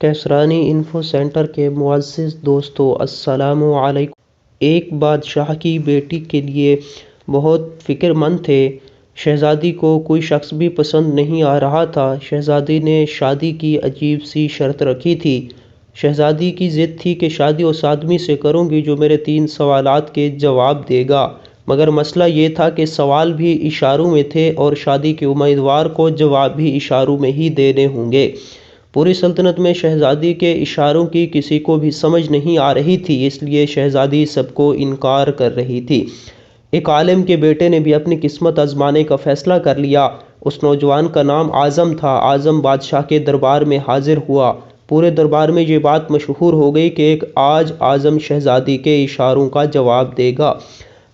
کیسرانی info centre کے معزز دوستو، السلام علیکم۔ ایک بادشاہ کی بیٹی کے لیے بہت فکر مند تھے۔ شہزادی کو کوئی شخص بھی پسند نہیں آ رہا تھا۔ شہزادی نے شادی کی عجیب سی شرط رکھی تھی۔ شہزادی کی ضد تھی کہ شادی اس آدمی سے کروں گی جو میرے 3 سوالات کے جواب دے گا، مگر مسئلہ یہ تھا کہ سوال بھی اشاروں میں تھے اور شادی کے امیدوار کو جواب بھی اشاروں میں ہی دینے ہوں گے۔ پوری سلطنت میں شہزادی کے اشاروں کی کسی کو بھی سمجھ نہیں آ رہی تھی، اس لیے شہزادی سب کو انکار کر رہی تھی۔ ایک عالم کے بیٹے نے بھی اپنی قسمت آزمانے کا فیصلہ کر لیا۔ اس نوجوان کا نام اعظم تھا۔ اعظم بادشاہ کے دربار میں حاضر ہوا۔ پورے دربار میں یہ بات مشہور ہو گئی کہ آج اعظم شہزادی کے اشاروں کا جواب دے گا۔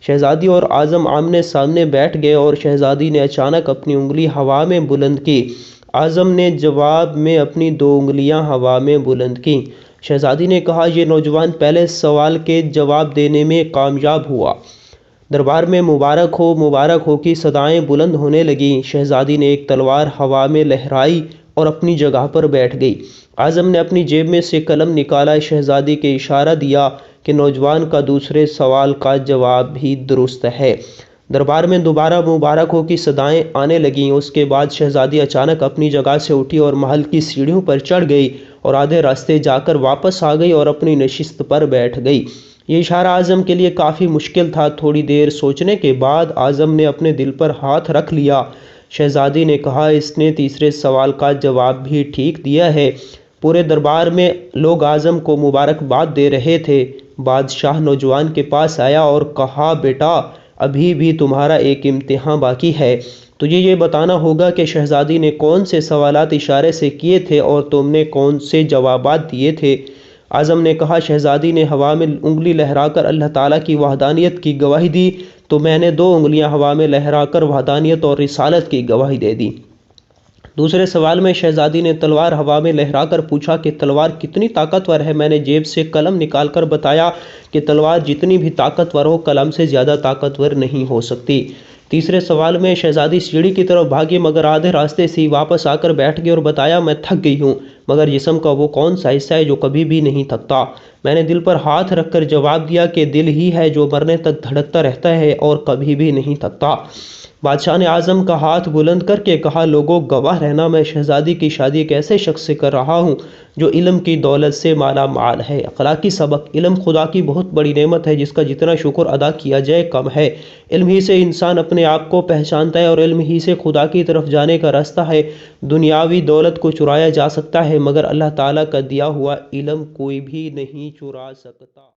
شہزادی اور اعظم آمنے سامنے بیٹھ گئے اور شہزادی نے اچانک اپنی انگلی ہوا میں بلند کی۔ اعظم نے جواب میں اپنی 2 انگلیاں ہوا میں بلند کیں۔ شہزادی نے کہا، یہ نوجوان پہلے سوال کے جواب دینے میں کامیاب ہوا۔ دربار میں مبارک ہو کی صدائیں بلند ہونے لگیں۔ شہزادی نے ایک تلوار ہوا میں لہرائی اور اپنی جگہ پر بیٹھ گئی۔ اعظم نے اپنی جیب میں سے قلم نکالا، شہزادی کے اشارہ دیا کہ نوجوان کا دوسرے سوال کا جواب بھی درست ہے۔ دربار میں دوبارہ مبارک ہو کی صدائیں آنے لگیں۔ اس کے بعد شہزادی اچانک اپنی جگہ سے اٹھی اور محل کی سیڑھیوں پر چڑھ گئی اور آدھے راستے جا کر واپس آ گئی اور اپنی نشست پر بیٹھ گئی۔ یہ اشارہ اعظم کے لیے کافی مشکل تھا۔ تھوڑی دیر سوچنے کے بعد اعظم نے اپنے دل پر ہاتھ رکھ لیا۔ شہزادی نے کہا، اس نے تیسرے سوال کا جواب بھی ٹھیک دیا ہے۔ پورے دربار میں لوگ اعظم کو مبارکباد دے رہے تھے۔ بادشاہ نوجوان کے پاس آیا اور کہا، بیٹا، ابھی بھی تمہارا ایک امتحان باقی ہے۔ تجھے یہ بتانا ہوگا کہ شہزادی نے کون سے سوالات اشارے سے کیے تھے اور تم نے کون سے جوابات دیے تھے۔ اعظم نے کہا، شہزادی نے ہوا میں انگلی لہرا کر اللہ تعالیٰ کی وحدانیت کی گواہی دی، تو میں نے 2 انگلیاں ہوا میں لہرا کر وحدانیت اور رسالت کی گواہی دے دی۔ دوسرے سوال میں شہزادی نے تلوار ہوا میں لہرا کر پوچھا کہ تلوار کتنی طاقتور ہے؟ میں نے جیب سے قلم نکال کر بتایا کہ تلوار جتنی بھی طاقتور ہو، قلم سے زیادہ طاقتور نہیں ہو سکتی۔ تیسرے سوال میں شہزادی سیڑھی کی طرف بھاگی مگر آدھے راستے سے ہی واپس آ کر بیٹھ گئی اور بتایا، میں تھک گئی ہوں، مگر جسم کا وہ کون سا حصہ ہے جو کبھی بھی نہیں تھکتا؟ میں نے دل پر ہاتھ رکھ کر جواب دیا کہ دل ہی ہے جو مرنے تک دھڑکتا رہتا ہے اور کبھی بھی نہیں تھکتا۔ بادشاہ نے اعظم کا ہاتھ بلند کر کے کہا، لوگوں گواہ رہنا، میں شہزادی کی شادی ایک ایسے شخص سے کر رہا ہوں جو علم کی دولت سے مالا مال ہے۔ اخلاقی سبق: علم خدا کی بہت بڑی نعمت ہے جس کا جتنا شکر ادا کیا جائے کم ہے۔ علم ہی سے انسان اپنے آپ کو پہچانتا ہے اور علم ہی سے خدا کی طرف جانے کا راستہ ہے۔ دنیاوی دولت کو چرایا جا سکتا ہے مگر اللہ تعالیٰ کا دیا ہوا علم کوئی بھی نہیں چرا سکتا۔